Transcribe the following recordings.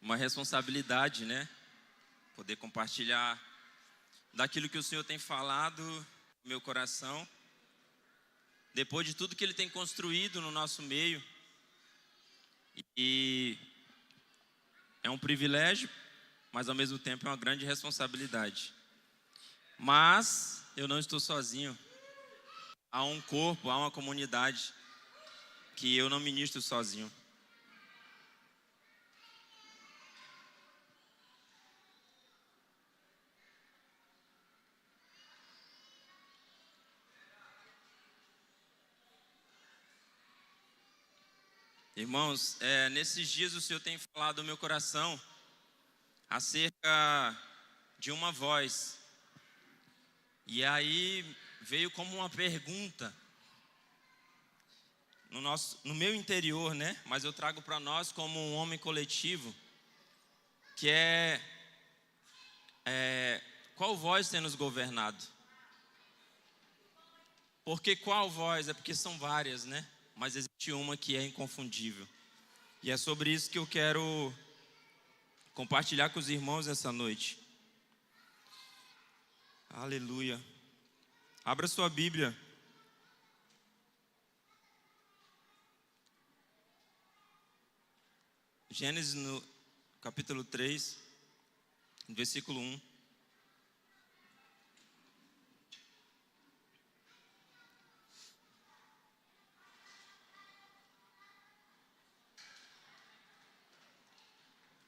uma responsabilidade, né? Poder compartilhar daquilo que o Senhor tem falado no meu coração. Depois de tudo que Ele tem construído no nosso meio. E é um privilégio, mas ao mesmo tempo é uma grande responsabilidade. Mas eu não estou sozinho. Há um corpo, há uma comunidade que eu não ministro sozinho. Irmãos, nesses dias o Senhor tem falado no meu coração acerca de uma voz. E aí veio como uma pergunta no meu interior, né? Mas eu trago para nós como um homem coletivo, que qual voz tem nos governado? Porque qual voz? É porque são várias, né? Mas existe uma que é inconfundível. E é sobre isso que eu quero compartilhar com os irmãos essa noite. Aleluia. Abra sua Bíblia. Gênesis no capítulo 3, versículo 1.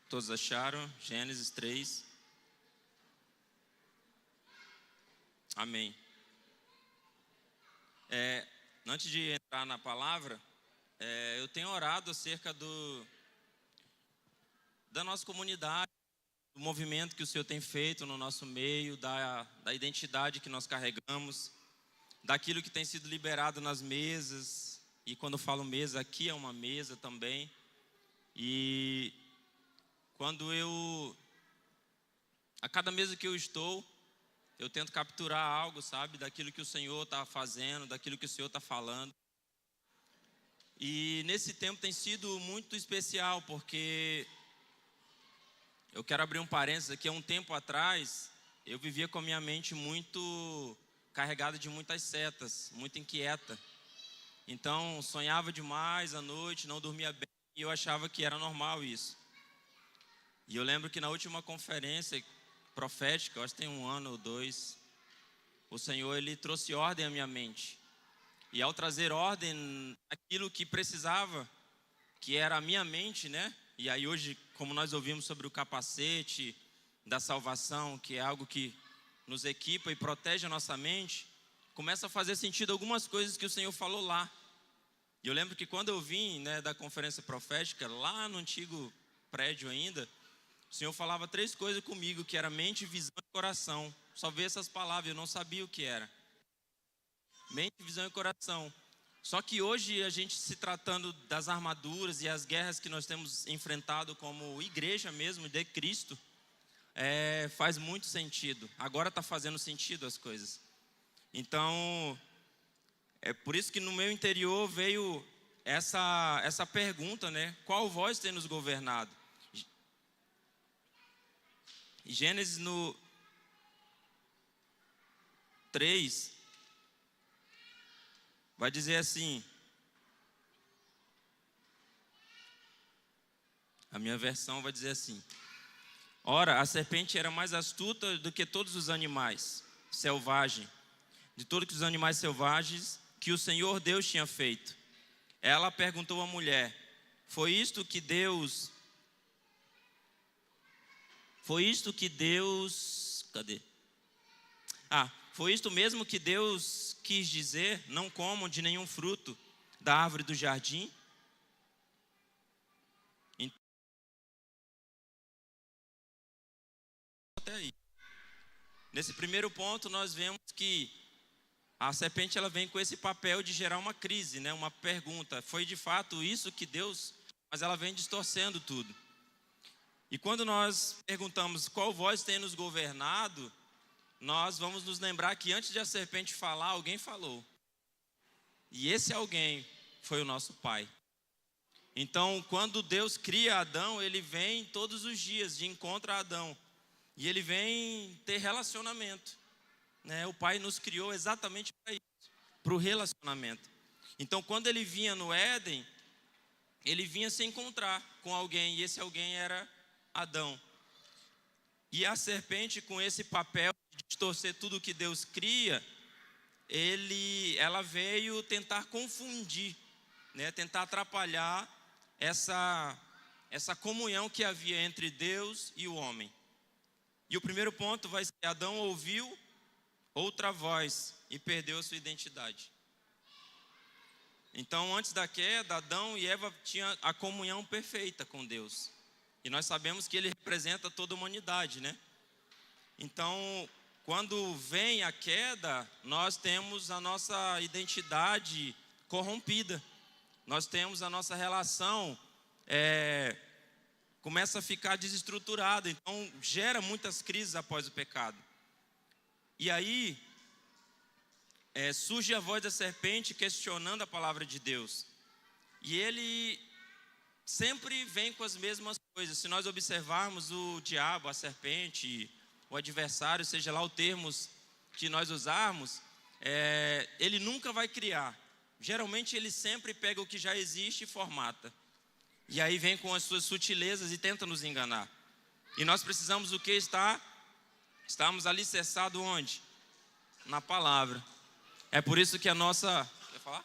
Todos acharam? Gênesis 3. Amém. Antes de entrar na palavra, eu tenho orado acerca da nossa comunidade, do movimento que o Senhor tem feito no nosso meio, da identidade que nós carregamos, daquilo que tem sido liberado nas mesas. E quando eu falo mesa, aqui é uma mesa também. E quando a cada mesa que eu estou, eu tento capturar algo, sabe, daquilo que o Senhor está fazendo, daquilo que o Senhor está falando. E nesse tempo tem sido muito especial, porque eu quero abrir um parênteses aqui. Há um tempo atrás, eu vivia com a minha mente muito carregada de muitas setas, muito inquieta. Então, sonhava demais à noite, não dormia bem, e eu achava que era normal isso. E eu lembro que na última conferência profética, eu acho que tem 1 ano ou 2, o Senhor, Ele trouxe ordem à minha mente. E ao trazer ordem, aquilo que precisava, que era a minha mente, né? E aí hoje, como nós ouvimos sobre o capacete da salvação, que é algo que nos equipa e protege a nossa mente, começa a fazer sentido algumas coisas que o Senhor falou lá. E eu lembro que quando eu vim, né, da conferência profética, lá no antigo prédio ainda, o Senhor falava 3 coisas comigo, que era mente, visão e coração. Só vi essas palavras, eu não sabia o que era. Mente, visão e coração. Só que hoje a gente, se tratando das armaduras e as guerras que nós temos enfrentado como igreja mesmo, de Cristo, faz muito sentido. Agora está fazendo sentido as coisas. Então, é por isso que no meu interior veio essa pergunta, né? Qual voz tem nos governado? Gênesis no 3 vai dizer assim, a minha versão vai dizer assim: ora, a serpente era mais astuta do que todos os animais selvagens, de todos os animais selvagens que o Senhor Deus tinha feito. Ela perguntou à mulher: foi isto que Deus, cadê? Foi isto mesmo que Deus quis dizer: não comam de nenhum fruto da árvore do jardim? Até aí. Nesse primeiro ponto nós vemos que a serpente, ela vem com esse papel de gerar uma crise, né? Uma pergunta: foi de fato isso que Deus... Mas ela vem distorcendo tudo. E quando nós perguntamos qual voz tem nos governado, nós vamos nos lembrar que antes de a serpente falar, alguém falou. E esse alguém foi o nosso Pai. Então, quando Deus cria Adão, ele vem todos os dias de encontro a Adão. E ele vem ter relacionamento, né? O Pai nos criou exatamente para isso, para o relacionamento. Então, quando ele vinha no Éden, ele vinha se encontrar com alguém, e esse alguém era Adão. E a serpente, com esse papel de distorcer tudo que Deus cria, ela veio tentar confundir, né? Tentar atrapalhar essa comunhão que havia entre Deus e o homem. E o primeiro ponto vai ser: Adão ouviu outra voz e perdeu a sua identidade. Então, antes da queda, Adão e Eva tinham a comunhão perfeita com Deus. E nós sabemos que ele representa toda a humanidade, né? Então, quando vem a queda, nós temos a nossa identidade corrompida. Nós temos a nossa relação, começa a ficar desestruturada. Então, gera muitas crises após o pecado. E aí, surge a voz da serpente questionando a palavra de Deus. E ele sempre vem com as mesmas coisas. Se nós observarmos o diabo, a serpente, o adversário, seja lá o termo que nós usarmos, ele nunca vai criar. Geralmente ele sempre pega o que já existe e formata. E aí vem com as suas sutilezas e tenta nos enganar. E nós precisamos o que? Estamos alicerçados onde? Na palavra. É por isso que a nossa... Quer falar?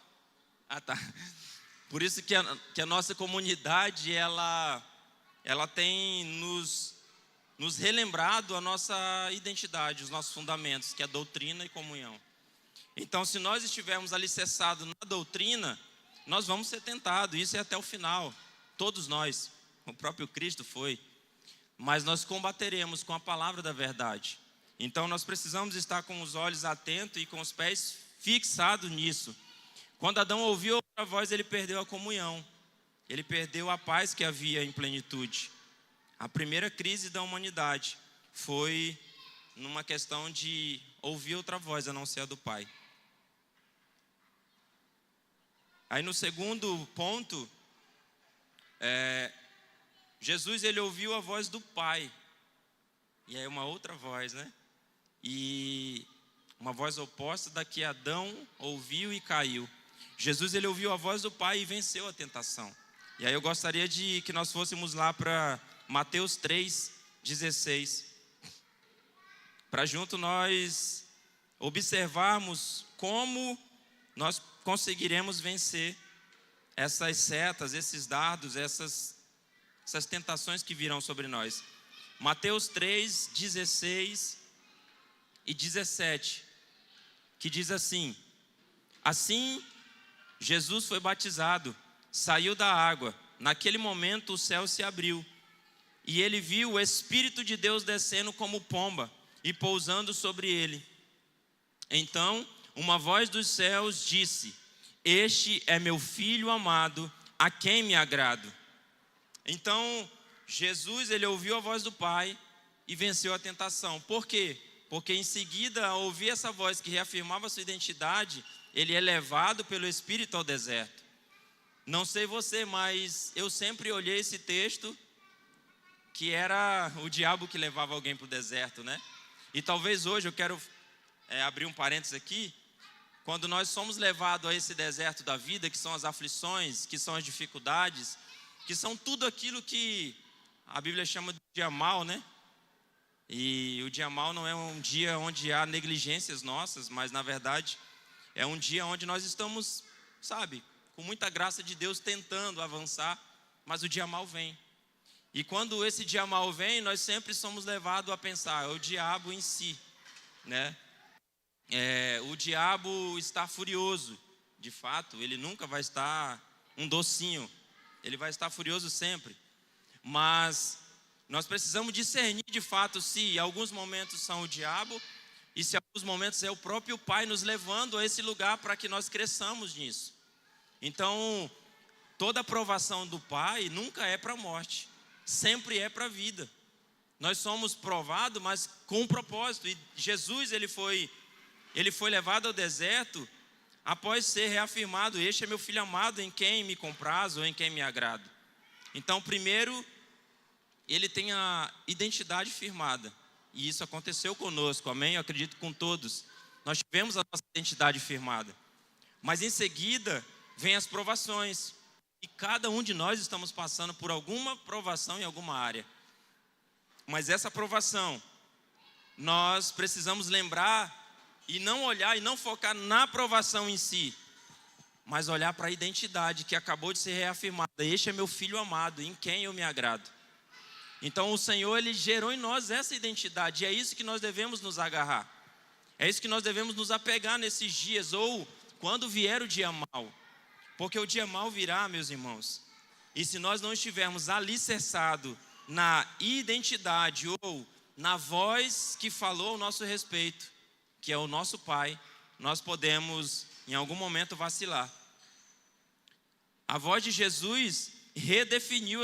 Ah, tá. Por isso que a nossa comunidade, ela tem nos relembrado a nossa identidade, os nossos fundamentos, que é doutrina e comunhão. Então, se nós estivermos alicerçados na doutrina, nós vamos ser tentados, isso é até o final. Todos nós, o próprio Cristo foi. Mas nós combateremos com a palavra da verdade. Então, nós precisamos estar com os olhos atentos e com os pés fixados nisso. Quando Adão ouviu outra voz, ele perdeu a comunhão. Ele perdeu a paz que havia em plenitude. A primeira crise da humanidade foi numa questão de ouvir outra voz, a não ser a do Pai. Aí no segundo ponto, Jesus, ele ouviu a voz do Pai. E aí uma outra voz, né? E uma voz oposta da que Adão ouviu e caiu. Jesus, ele ouviu a voz do Pai e venceu a tentação. E aí eu gostaria de que nós fôssemos lá para Mateus 3:16. Para junto nós observarmos como nós conseguiremos vencer essas setas, esses dardos, essas tentações que virão sobre nós. Mateus 3:16 e 17, que diz assim: assim Jesus foi batizado, saiu da água. Naquele momento o céu se abriu e ele viu o Espírito de Deus descendo como pomba e pousando sobre ele. Então uma voz dos céus disse: este é meu filho amado, a quem me agrado. Então Jesus, ele ouviu a voz do Pai e venceu a tentação. Por quê? Porque em seguida, ao ouvir essa voz que reafirmava a sua identidade, ele é levado pelo Espírito ao deserto. Não sei você, mas eu sempre olhei esse texto que era o diabo que levava alguém para o deserto, né? E talvez hoje eu quero abrir um parênteses aqui. Quando nós somos levados a esse deserto da vida, que são as aflições, que são as dificuldades, que são tudo aquilo que a Bíblia chama de dia mau, né? E o dia mau não é um dia onde há negligências nossas, mas na verdade é um dia onde nós estamos, sabe, com muita graça de Deus tentando avançar, mas o dia mau vem. E quando esse dia mau vem, nós sempre somos levados a pensar, é o diabo em si, né? O diabo está furioso. De fato, ele nunca vai estar um docinho, ele vai estar furioso sempre. Mas nós precisamos discernir de fato se alguns momentos são o diabo e se alguns momentos é o próprio Pai nos levando a esse lugar para que nós cresçamos nisso. Então, toda aprovação do Pai nunca é para a morte, sempre é para a vida. Nós somos provados, mas com um propósito. E Jesus, ele foi levado ao deserto após ser reafirmado, este é meu filho amado em quem me compraz ou em quem me agrado. Então, primeiro, ele tem a identidade firmada. E isso aconteceu conosco, amém? Eu acredito com todos. Nós tivemos a nossa identidade firmada. Mas em seguida, vem as provações. E cada um de nós estamos passando por alguma provação em alguma área. Mas essa provação, nós precisamos lembrar e não olhar e não focar na provação em si, mas olhar para a identidade que acabou de ser reafirmada. Este é meu filho amado, em quem eu me agrado. Então o Senhor, Ele gerou em nós essa identidade, e é isso que nós devemos nos agarrar. É isso que nós devemos nos apegar nesses dias, ou quando vier o dia mau. Porque o dia mau virá, meus irmãos. E se nós não estivermos alicerçados na identidade ou na voz que falou ao nosso respeito, que é o nosso Pai, nós podemos em algum momento vacilar. A voz de Jesus redefiniu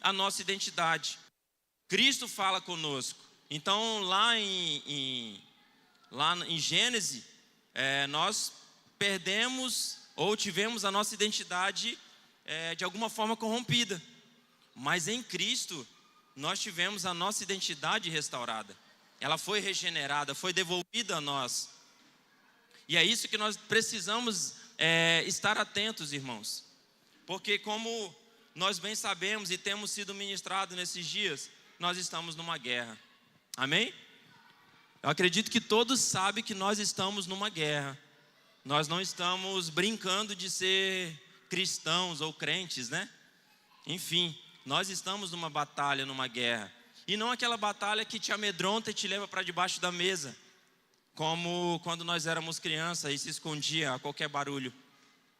a nossa identidade. Cristo fala conosco. Então lá em Gênesis, nós perdemos ou tivemos a nossa identidade de alguma forma corrompida. Mas em Cristo, nós tivemos a nossa identidade restaurada. Ela foi regenerada, foi devolvida a nós. E é isso que nós precisamos estar atentos, irmãos. Porque como nós bem sabemos e temos sido ministrados nesses dias, nós estamos numa guerra. Amém? Eu acredito que todos sabem que nós estamos numa guerra. Nós não estamos brincando de ser cristãos ou crentes, né? Enfim, nós estamos numa batalha, numa guerra. E não aquela batalha que te amedronta e te leva para debaixo da mesa, como quando nós éramos crianças e se escondia a qualquer barulho,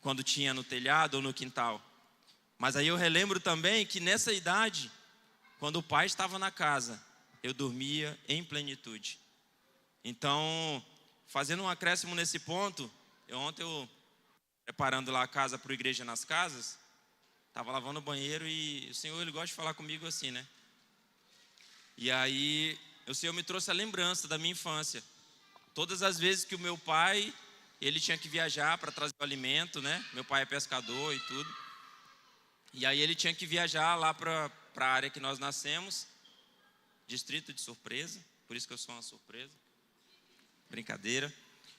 quando tinha no telhado ou no quintal. Mas aí eu relembro também que nessa idade, quando o pai estava na casa, eu dormia em plenitude. Então, fazendo um acréscimo nesse ponto, ontem eu preparando lá a casa para a igreja nas casas, estava lavando o banheiro e o Senhor, Ele gosta de falar comigo assim, né? E aí, o Senhor me trouxe a lembrança da minha infância. Todas as vezes que o meu pai, ele tinha que viajar para trazer o alimento, né? Meu pai é pescador e tudo. E aí ele tinha que viajar lá para a área que nós nascemos, distrito de Surpresa, por isso que eu sou uma surpresa. Brincadeira.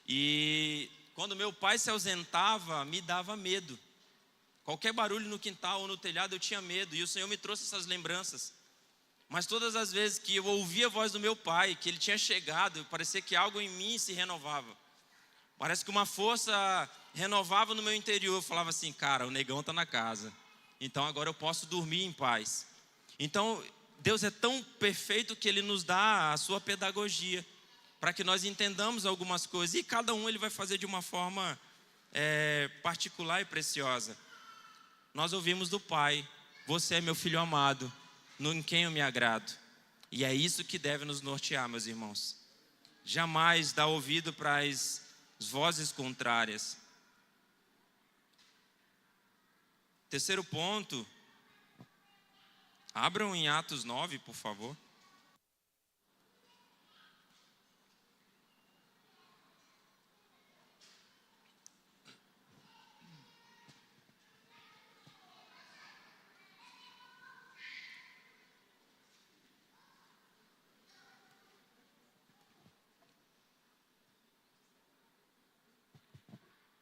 E quando meu pai se ausentava, me dava medo. Qualquer barulho no quintal ou no telhado eu tinha medo. E o Senhor me trouxe essas lembranças. Mas todas as vezes que eu ouvia a voz do meu pai, que ele tinha chegado, parecia que algo em mim se renovava. Parece que uma força renovava no meu interior. Eu falava assim, cara, o negão está na casa. Então agora eu posso dormir em paz. Então Deus é tão perfeito que Ele nos dá a sua pedagogia, para que nós entendamos algumas coisas. E cada um Ele vai fazer de uma forma particular e preciosa. Nós ouvimos do Pai, você é meu filho amado, em quem eu me agrado. E é isso que deve nos nortear, meus irmãos. Jamais dar ouvido para as vozes contrárias. Terceiro ponto. Abram em Atos 9, por favor.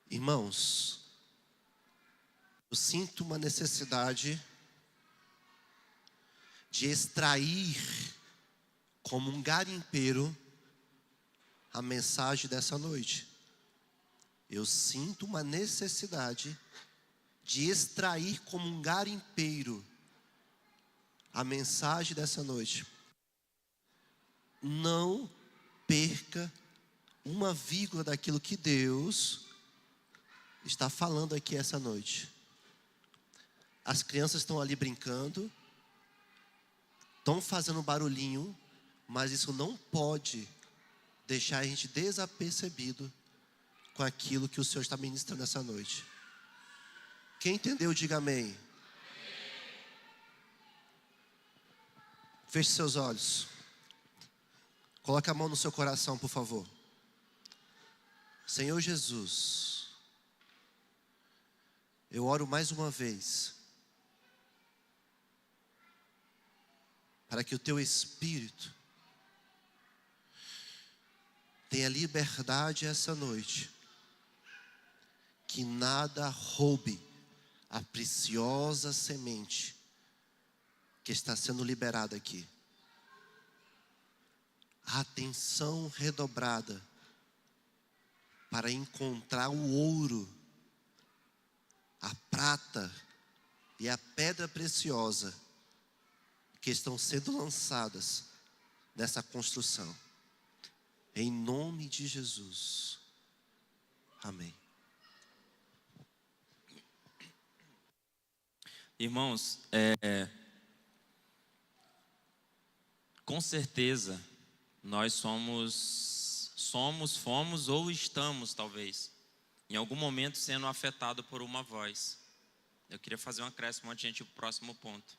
Irmãos, eu sinto uma necessidade de extrair como um garimpeiro a mensagem dessa noite. Eu sinto uma necessidade de extrair como um garimpeiro a mensagem dessa noite. Não perca uma vírgula daquilo que Deus está falando aqui essa noite. As crianças estão ali brincando, estão fazendo barulhinho, mas isso não pode deixar a gente desapercebido com aquilo que o Senhor está ministrando essa noite. Quem entendeu, diga amém. Feche seus olhos. Coloque a mão no seu coração, por favor. Senhor Jesus, eu oro mais uma vez para que o Teu Espírito tenha liberdade essa noite, que nada roube a preciosa semente que está sendo liberada aqui. A atenção redobrada para encontrar o ouro, a prata e a pedra preciosa que estão sendo lançadas nessa construção. Em nome de Jesus. Amém. Irmãos, com certeza nós fomos ou estamos talvez em algum momento sendo afetado por uma voz. Eu queria fazer um acréscimo antes de a gente ir para o próximo ponto.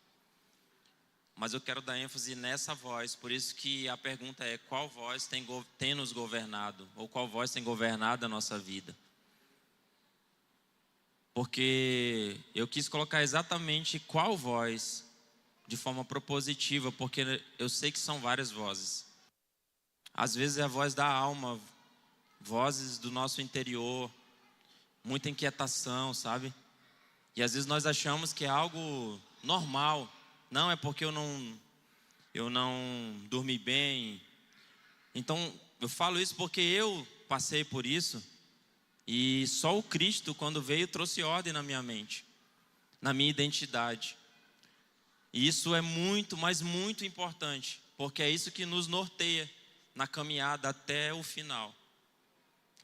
Mas eu quero dar ênfase nessa voz, por isso que a pergunta é: qual voz tem nos governado? Ou qual voz tem governado a nossa vida? Porque eu quis colocar exatamente qual voz, de forma propositiva, porque eu sei que são várias vozes. Às vezes é a voz da alma, vozes do nosso interior, muita inquietação, sabe? E às vezes nós achamos que é algo normal. Não, é porque eu não dormi bem. Então, eu falo isso porque eu passei por isso. E só o Cristo, quando veio, trouxe ordem na minha mente, na minha identidade. E isso é muito, mas muito importante, porque é isso que nos norteia na caminhada até o final.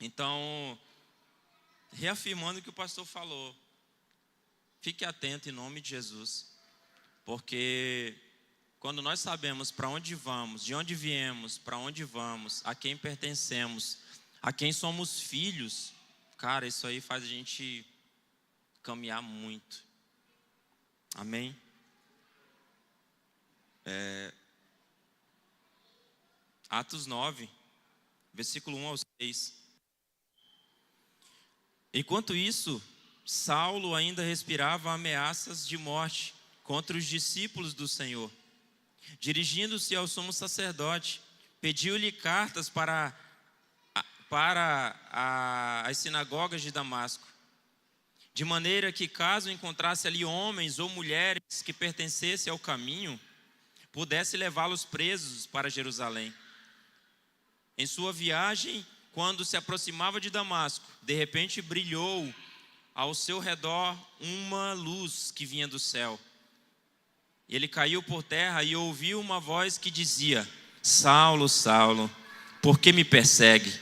Então, reafirmando o que o pastor falou, fique atento em nome de Jesus. Porque quando nós sabemos para onde vamos, de onde viemos, para onde vamos, a quem pertencemos, a quem somos filhos, cara, isso aí faz a gente caminhar muito. Amém? Atos 9, versículo 1 ao 6. Enquanto isso, Saulo ainda respirava ameaças de morte contra os discípulos do Senhor. Dirigindo-se ao sumo sacerdote, pediu-lhe cartas para as sinagogas de Damasco, de maneira que, caso encontrasse ali homens ou mulheres que pertencessem ao caminho, pudesse levá-los presos para Jerusalém. Em sua viagem, quando se aproximava de Damasco, de repente brilhou ao seu redor uma luz que vinha do céu. Ele caiu por terra e ouviu uma voz que dizia: Saulo, Saulo, por que me persegue?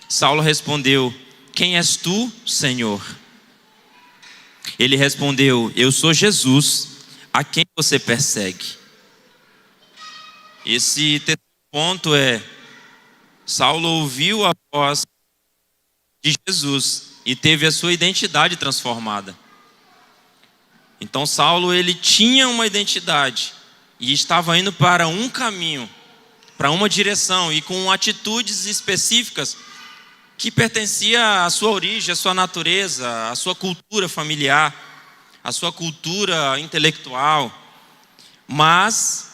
Saulo respondeu: quem és tu, Senhor? Ele respondeu: eu sou Jesus, a quem você persegue. Esse terceiro ponto é: Saulo ouviu a voz de Jesus e teve a sua identidade transformada. Então Saulo, ele tinha uma identidade e estava indo para um caminho, para uma direção, e com atitudes específicas que pertencia à sua origem, à sua natureza, à sua cultura familiar, à sua cultura intelectual. Mas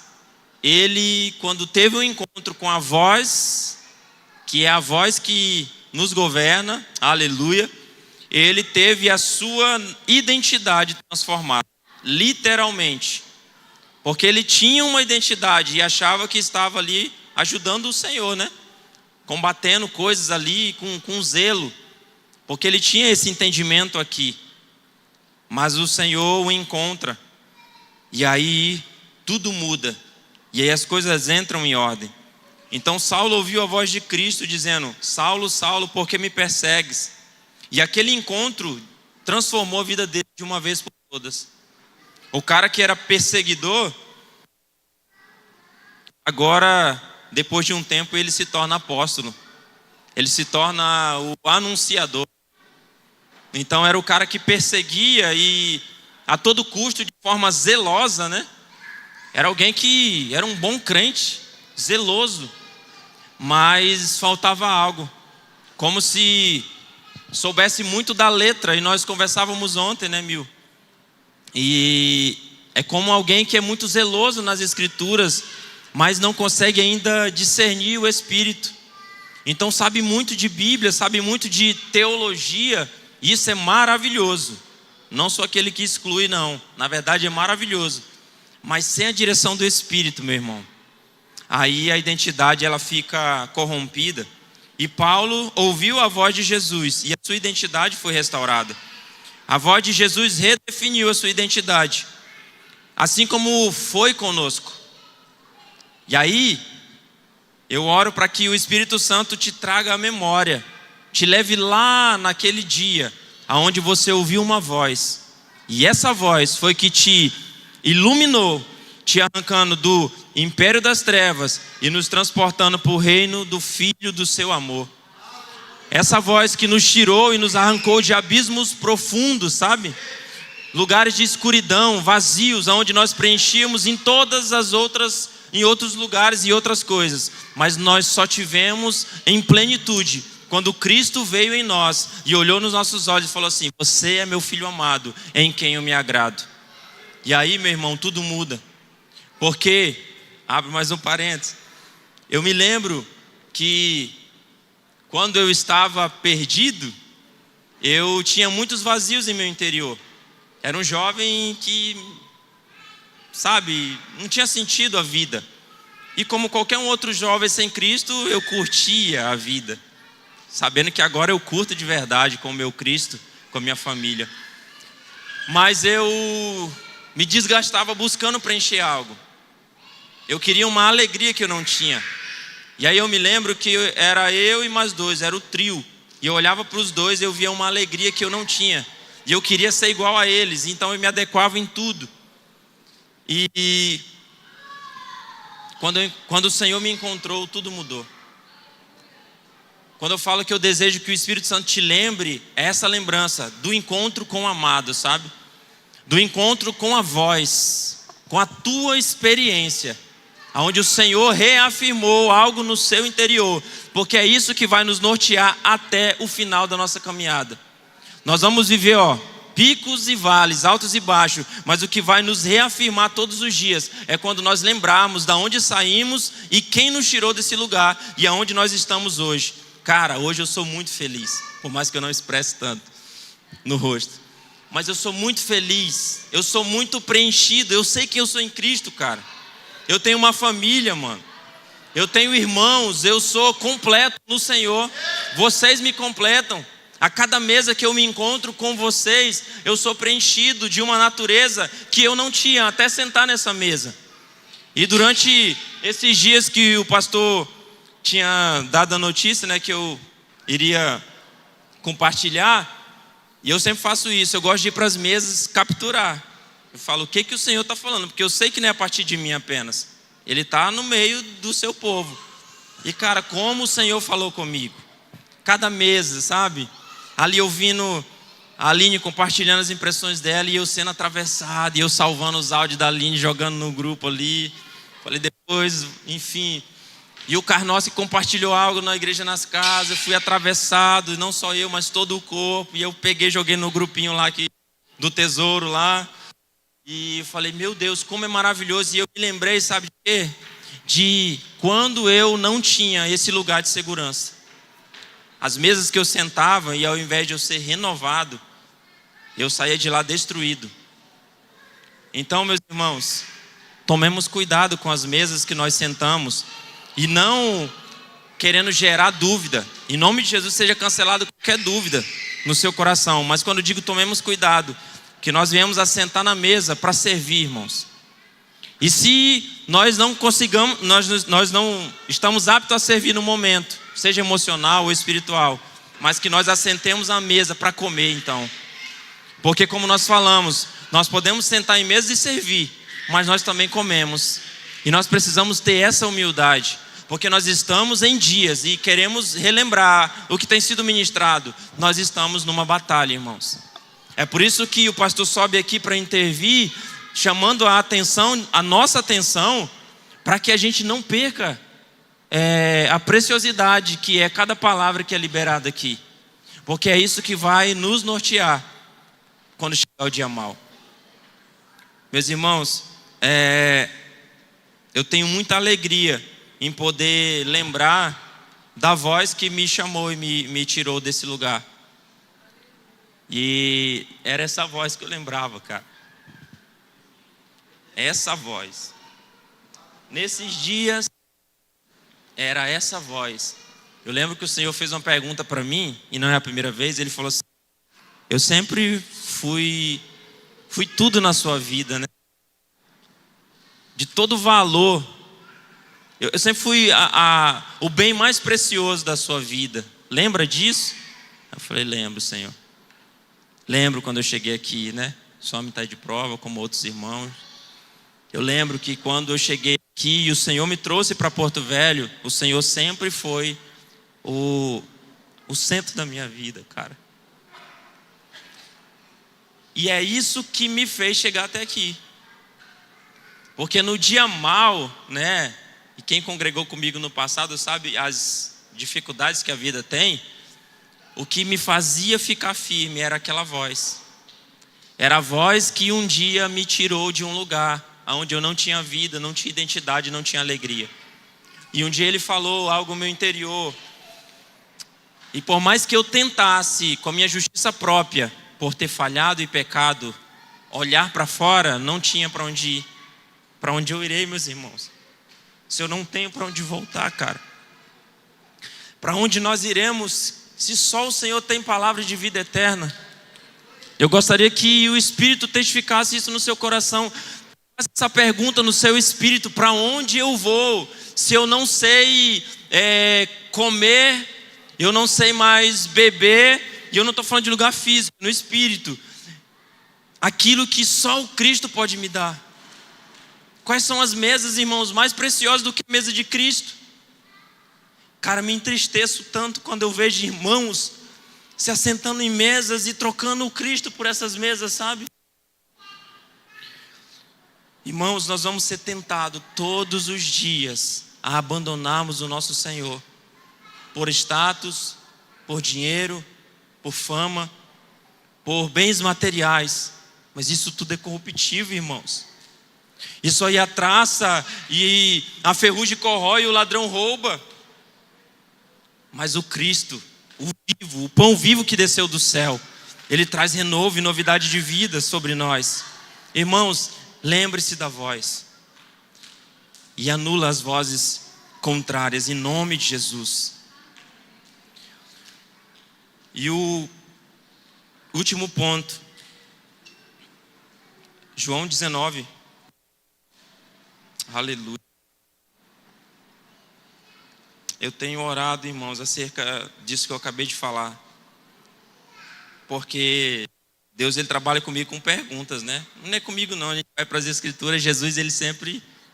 ele, quando teve um encontro com a voz, que é a voz que nos governa, aleluia, ele teve a sua identidade transformada, literalmente. Porque ele tinha uma identidade e achava que estava ali ajudando o Senhor, né? Combatendo coisas ali com zelo, porque ele tinha esse entendimento aqui. Mas o Senhor o encontra, e aí tudo muda, e aí as coisas entram em ordem. Então Saulo ouviu a voz de Cristo dizendo: Saulo, Saulo, por que me persegues? E aquele encontro transformou a vida dele de uma vez por todas. O cara que era perseguidor, agora, depois de um tempo, ele se torna apóstolo. Ele se torna o anunciador. Então era o cara que perseguia e a todo custo, de forma zelosa, né? Era alguém que era um bom crente, zeloso, mas faltava algo. como se soubesse muito da letra. E nós conversávamos ontem, né, Mil? E é como alguém que é muito zeloso nas escrituras, mas não consegue ainda discernir o Espírito. Então sabe muito de Bíblia, sabe muito de teologia, e isso é maravilhoso. Não sou aquele que exclui, não. Na verdade é maravilhoso. Mas sem a direção do Espírito, meu irmão, aí a identidade ela fica corrompida. E Paulo ouviu a voz de Jesus e a sua identidade foi restaurada. A voz de Jesus redefiniu a sua identidade, assim como foi conosco. E aí, eu oro para que o Espírito Santo te traga a memória, te leve lá naquele dia, aonde você ouviu uma voz. E essa voz foi que te iluminou, te arrancando do império das trevas e nos transportando para o reino do Filho do seu amor. Essa voz que nos tirou e nos arrancou de abismos profundos, sabe? Lugares de escuridão, vazios, onde nós preenchíamos em outros lugares e outras coisas. Mas nós só tivemos em plenitude quando Cristo veio em nós e olhou nos nossos olhos e falou assim: você é meu filho amado, em quem eu me agrado. E aí, meu irmão, tudo muda. Porque, abre mais um parênteses, eu me lembro que quando eu estava perdido, eu tinha muitos vazios em meu interior. Era um jovem que, sabe, não tinha sentido a vida. E como qualquer um outro jovem sem Cristo, eu curtia a vida, sabendo que agora eu curto de verdade com o meu Cristo, com a minha família. Mas eu me desgastava buscando preencher algo. Eu queria uma alegria que eu não tinha. E aí eu me lembro que era eu e mais dois, era o trio. E eu olhava para os dois e eu via uma alegria que eu não tinha. E eu queria ser igual a eles, então eu me adequava em tudo. E quando o Senhor me encontrou, tudo mudou. Quando eu falo que eu desejo que o Espírito Santo te lembre, é essa lembrança do encontro com o amado, sabe? Do encontro com a voz, com a tua experiência, onde o Senhor reafirmou algo no seu interior, porque é isso que vai nos nortear até o final da nossa caminhada. Nós vamos viver, picos e vales, altos e baixos, mas o que vai nos reafirmar todos os dias é quando nós lembrarmos de onde saímos e quem nos tirou desse lugar e aonde nós estamos hoje. Cara, hoje eu sou muito feliz, por mais que eu não expresse tanto no rosto, mas eu sou muito feliz, eu sou muito preenchido, eu sei que eu sou em Cristo, cara. Eu tenho uma família, mano. Eu tenho irmãos, eu sou completo no Senhor. Vocês me completam. A cada mesa que eu me encontro com vocês, eu sou preenchido de uma natureza que eu não tinha até sentar nessa mesa. E durante esses dias que o pastor tinha dado a notícia, né, que eu iria compartilhar, e eu sempre faço isso, eu gosto de ir para as mesas capturar. Eu falo, o que o Senhor está falando? Porque eu sei que não é a partir de mim apenas. Ele está no meio do seu povo. E cara, como o Senhor falou comigo. Cada mesa, sabe? Ali ouvindo a Aline compartilhando as impressões dela e eu sendo atravessado. E eu salvando os áudios da Aline, jogando no grupo ali. Falei depois, enfim. E o Carnossi compartilhou algo na Igreja nas Casas. Eu fui atravessado, não só eu, mas todo o corpo. E eu peguei, joguei no grupinho lá do tesouro lá. E eu falei, meu Deus, como é maravilhoso. E eu me lembrei, sabe de quê? De quando eu não tinha esse lugar de segurança. As mesas que eu sentava, e ao invés de eu ser renovado, eu saía de lá destruído. Então, meus irmãos, tomemos cuidado com as mesas que nós sentamos. E não querendo gerar dúvida. Em nome de Jesus, seja cancelado qualquer dúvida no seu coração. Mas quando eu digo tomemos cuidado, que nós viemos a sentar na mesa para servir, irmãos. E se nós não consigamos, nós não estamos aptos a servir no momento, seja emocional ou espiritual, mas que nós assentemos à mesa para comer então. Porque como nós falamos, nós podemos sentar em mesa e servir, mas nós também comemos. E nós precisamos ter essa humildade, porque nós estamos em dias e queremos relembrar o que tem sido ministrado. Nós estamos numa batalha, irmãos. É por isso que o pastor sobe aqui para intervir, chamando a nossa atenção, para que a gente não perca a preciosidade que é cada palavra que é liberada aqui. Porque é isso que vai nos nortear quando chegar o dia mau. Meus irmãos, eu tenho muita alegria em poder lembrar da voz que me chamou e me tirou desse lugar. E era essa voz que eu lembrava, cara. Essa voz. Nesses dias, era essa voz. Eu lembro que o Senhor fez uma pergunta para mim, e não é a primeira vez. Ele falou assim: eu sempre fui tudo na sua vida, né? De todo valor. Eu sempre fui o bem mais precioso da sua vida. Lembra disso? Eu falei: lembro, Senhor. Lembro quando eu cheguei aqui, né? Só metade de prova, como outros irmãos. Eu lembro que quando eu cheguei aqui e o Senhor me trouxe para Porto Velho, o Senhor sempre foi o centro da minha vida, cara. E é isso que me fez chegar até aqui. Porque no dia mau, né? E quem congregou comigo no passado sabe as dificuldades que a vida tem. O que me fazia ficar firme era aquela voz. Era a voz que um dia me tirou de um lugar onde eu não tinha vida, não tinha identidade, não tinha alegria. E um dia ele falou algo no meu interior. E por mais que eu tentasse, com a minha justiça própria, por ter falhado e pecado, olhar para fora, não tinha para onde ir. Para onde eu irei, meus irmãos? Se eu não tenho para onde voltar, cara. Para onde nós iremos, se só o Senhor tem palavra de vida eterna? Eu gostaria que o Espírito testificasse isso no seu coração. Faça essa pergunta no seu espírito: para onde eu vou? Se eu não sei comer, eu não sei mais beber, e eu não estou falando de lugar físico, no espírito. Aquilo que só o Cristo pode me dar. Quais são as mesas, irmãos, mais preciosas do que a mesa de Cristo? Cara, me entristeço tanto quando eu vejo irmãos se assentando em mesas e trocando o Cristo por essas mesas, sabe? Irmãos, nós vamos ser tentados todos os dias a abandonarmos o nosso Senhor por status, por dinheiro, por fama, por bens materiais. Mas isso tudo é corruptível, irmãos. Isso aí a traça e a ferrugem corrói, o ladrão rouba. Mas o Cristo, o vivo, o pão vivo que desceu do céu, Ele traz renovo e novidade de vida sobre nós. Irmãos, lembre-se da voz. E anula as vozes contrárias, em nome de Jesus. E o último ponto. João 19. Aleluia. Eu tenho orado, irmãos, acerca disso que eu acabei de falar. Porque Deus, Ele trabalha comigo com perguntas, né? Não é comigo não, a gente vai para as Escrituras. Jesus, Ele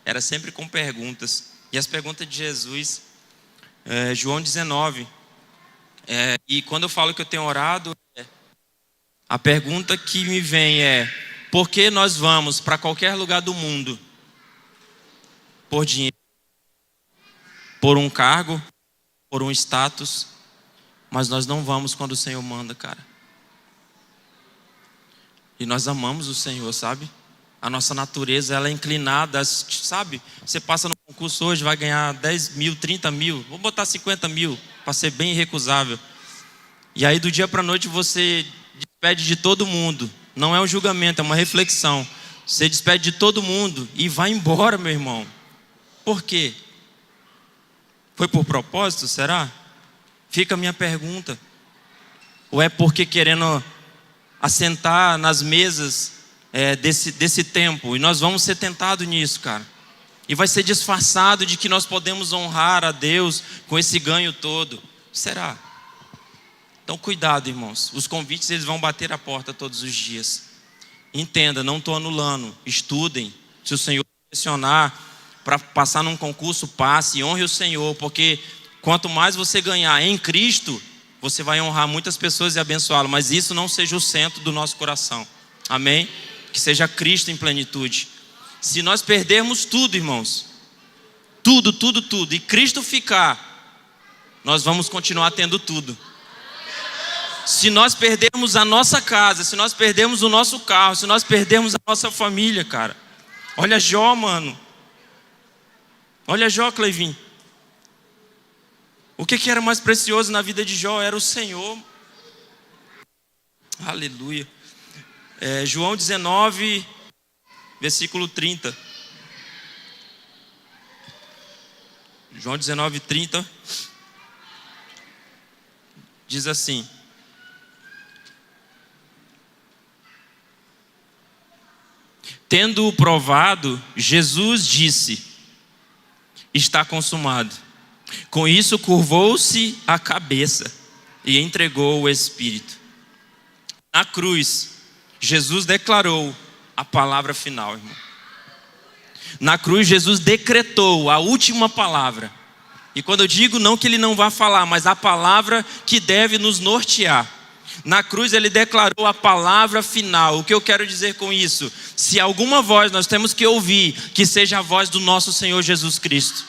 era sempre com perguntas. E as perguntas de Jesus, João 19. E quando eu falo que eu tenho orado, a pergunta que me vem é: por que nós vamos para qualquer lugar do mundo? Por dinheiro, por um cargo, por um status, mas nós não vamos quando o Senhor manda, cara. E nós amamos o Senhor, sabe? A nossa natureza, ela é inclinada, sabe? Você passa no concurso hoje, vai ganhar 10 mil, 30 mil, vou botar 50 mil, para ser bem irrecusável. E aí do dia para a noite você despede de todo mundo. Não é um julgamento, é uma reflexão. Você despede de todo mundo e vai embora, meu irmão. Por quê? Foi por propósito, será? Fica a minha pergunta. Ou é porque querendo assentar nas mesas desse tempo? E nós vamos ser tentados nisso, cara. E vai ser disfarçado de que nós podemos honrar a Deus com esse ganho todo. Será? Então cuidado, irmãos. Os convites, eles vão bater a porta todos os dias. Entenda, não estou anulando. Estudem. Se o Senhor pressionar para passar num concurso, passe, honre o Senhor, porque quanto mais você ganhar em Cristo, você vai honrar muitas pessoas e abençoá-lo, mas isso não seja o centro do nosso coração, amém? Que seja Cristo em plenitude. Se nós perdermos tudo, irmãos, tudo, tudo, tudo, e Cristo ficar, nós vamos continuar tendo tudo. Se nós perdermos a nossa casa, se nós perdermos o nosso carro, se nós perdermos a nossa família, cara. Olha Jó, mano. Olha Jó, Cleivinho. O que era mais precioso na vida de Jó? Era o Senhor. Aleluia. João 19, versículo 30. João 19, 30. Diz assim: tendo-o provado, Jesus disse: está consumado. Com isso curvou-se a cabeça e entregou o Espírito. Na cruz, Jesus declarou a palavra final, irmão. Na cruz, Jesus decretou a última palavra. E quando eu digo, não que ele não vá falar, mas a palavra que deve nos nortear. Na cruz ele declarou a palavra final. O que eu quero dizer com isso? Se alguma voz nós temos que ouvir, que seja a voz do nosso Senhor Jesus Cristo.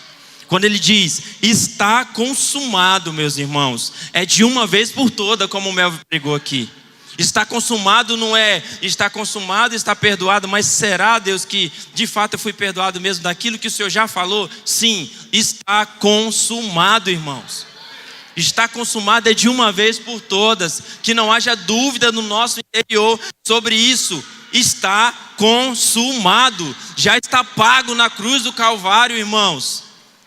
Quando ele diz, está consumado, meus irmãos, é de uma vez por toda, como o Melvin pregou aqui. Está consumado não é está consumado, está perdoado, mas será, Deus, que de fato eu fui perdoado mesmo daquilo que o Senhor já falou? Sim, está consumado, irmãos. Está consumado é de uma vez por todas, que não haja dúvida no nosso interior sobre isso. Está consumado, já está pago na cruz do Calvário, irmãos.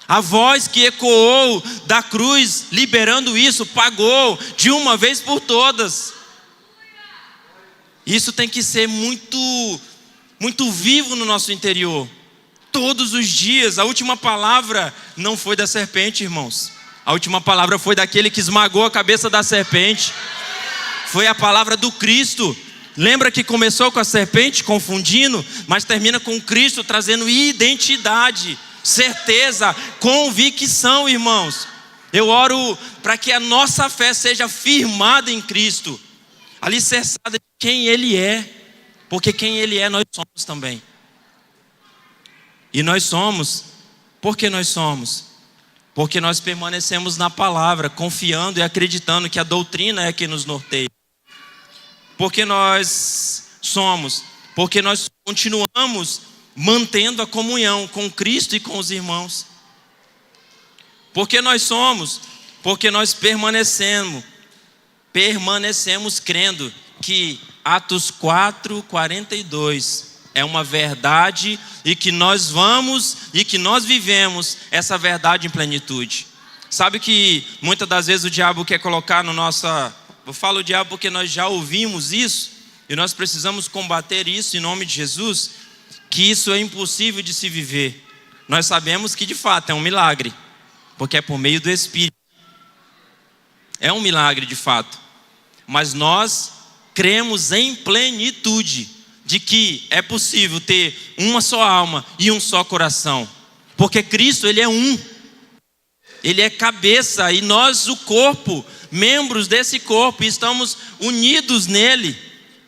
A voz que ecoou da cruz, liberando isso, pagou de uma vez por todas. Isso tem que ser muito, muito vivo no nosso interior. Todos os dias. A última palavra não foi da serpente, irmãos. A última palavra foi daquele que esmagou a cabeça da serpente. Foi a palavra do Cristo. Lembra que começou com a serpente confundindo, mas termina com Cristo trazendo identidade, certeza, convicção, irmãos. Eu oro para que a nossa fé seja firmada em Cristo, alicerçada de quem Ele é, porque quem Ele é nós somos também. E nós somos, por que nós somos? Porque nós permanecemos na palavra, confiando e acreditando que a doutrina é que nos norteia. Porque nós somos, porque nós continuamos mantendo a comunhão com Cristo e com os irmãos. Porque nós somos, porque nós permanecemos crendo que Atos 4:42 é uma verdade e que nós vamos e que nós vivemos essa verdade em plenitude. Sabe que muitas das vezes o diabo quer colocar no nossa... Eu falo o diabo porque nós já ouvimos isso e nós precisamos combater isso em nome de Jesus, que isso é impossível de se viver. Nós sabemos que de fato é um milagre, porque é por meio do Espírito. É um milagre de fato. Mas nós cremos em plenitude de que é possível ter uma só alma e um só coração. Porque Cristo, Ele é um. Ele é cabeça e nós o corpo, membros desse corpo, estamos unidos nele,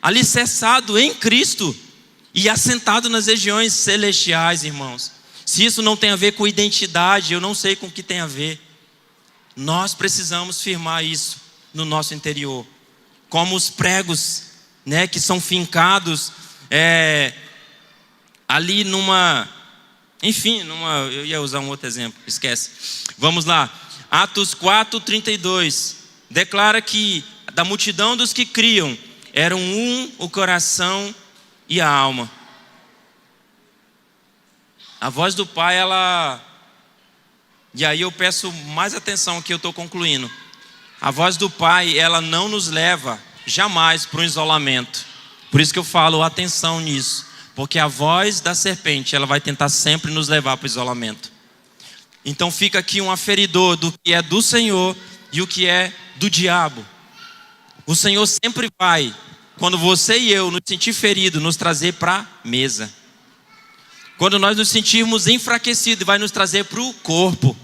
alicerçado em Cristo e assentado nas regiões celestiais, irmãos. Se isso não tem a ver com identidade, eu não sei com o que tem a ver. Nós precisamos firmar isso no nosso interior. Como os pregos, né, que são fincados ali numa... Enfim, eu ia usar um outro exemplo, esquece. Vamos lá. Atos 4:32. Declara que da multidão dos que criam, eram um o coração e a alma. A voz do Pai, ela... E aí eu peço mais atenção que eu estou concluindo. A voz do Pai, ela não nos leva jamais para o isolamento. Por isso que eu falo atenção nisso. Porque a voz da serpente, ela vai tentar sempre nos levar para o isolamento. Então fica aqui um aferidor do que é do Senhor e o que é do diabo. O Senhor sempre vai, quando você e eu nos sentir feridos, nos trazer para a mesa. Quando nós nos sentirmos enfraquecidos, vai nos trazer para o corpo.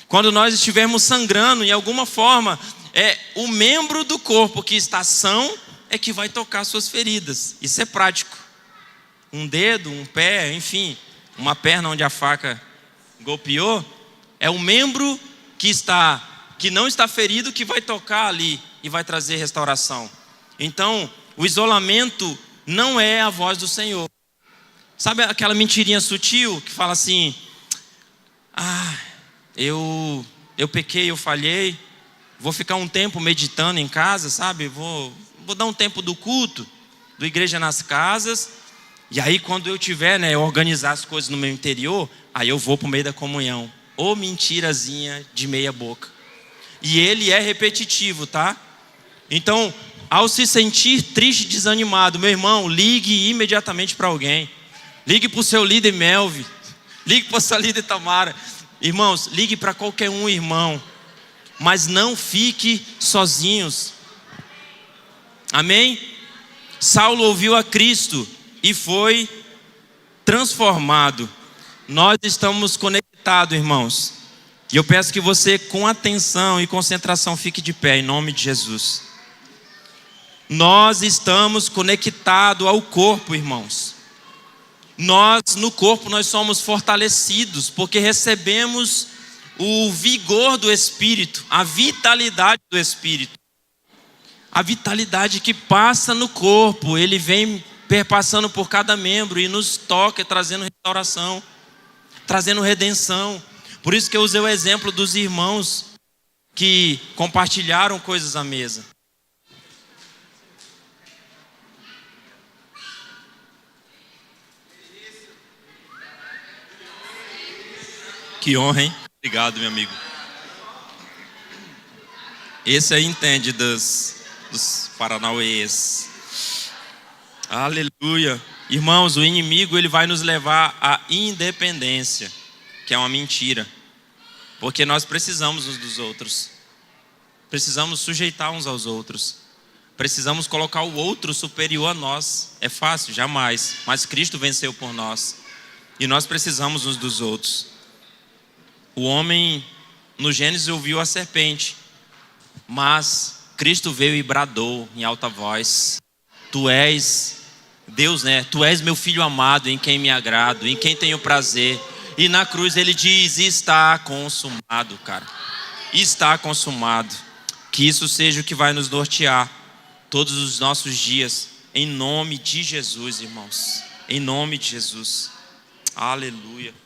Quando nós estivermos sangrando, em alguma forma, é o membro do corpo que está são, é que vai tocar suas feridas. Isso é prático. Um dedo, um pé, enfim, uma perna onde a faca golpeou, é o membro que não está ferido que vai tocar ali e vai trazer restauração. Então, o isolamento não é a voz do Senhor. Sabe aquela mentirinha sutil que fala assim: eu pequei, eu falhei, vou ficar um tempo meditando em casa, sabe? Vou dar um tempo do culto, do Igreja nas Casas, e aí quando eu tiver, organizar as coisas no meu interior, aí eu vou para o meio da comunhão. Ô mentirazinha de meia boca. E ele é repetitivo, tá? Então, ao se sentir triste, desanimado, meu irmão, ligue imediatamente para alguém. Ligue para o seu líder Melvi. Ligue para a sua líder Tamara. Irmãos, ligue para qualquer um, irmão. Mas não fique sozinhos. Amém? Saulo ouviu a Cristo e foi transformado. Nós estamos conectados, irmãos. E eu peço que você, com atenção e concentração, fique de pé, em nome de Jesus. Nós estamos conectados ao corpo, irmãos. No corpo, nós somos fortalecidos, porque recebemos o vigor do Espírito, a vitalidade do Espírito. A vitalidade que passa no corpo, ele vem perpassando por cada membro e nos toca, trazendo restauração, trazendo redenção. Por isso que eu usei o exemplo dos irmãos que compartilharam coisas à mesa. Que honra, hein? Obrigado, meu amigo. Esse aí entende dos paranauês. Aleluia. Irmãos, o inimigo ele vai nos levar à independência, que é uma mentira. Porque nós precisamos uns dos outros. Precisamos sujeitar uns aos outros. Precisamos colocar o outro superior a nós. É fácil? Jamais. Mas Cristo venceu por nós. E nós precisamos uns dos outros. O homem, no Gênesis, ouviu a serpente. Mas Cristo veio e bradou em alta voz: Tu és Deus, Tu és meu filho amado, em quem me agrado, em quem tenho prazer. E na cruz ele diz: está consumado, cara. Está consumado. Que isso seja o que vai nos nortear todos os nossos dias. Em nome de Jesus, irmãos. Em nome de Jesus. Aleluia.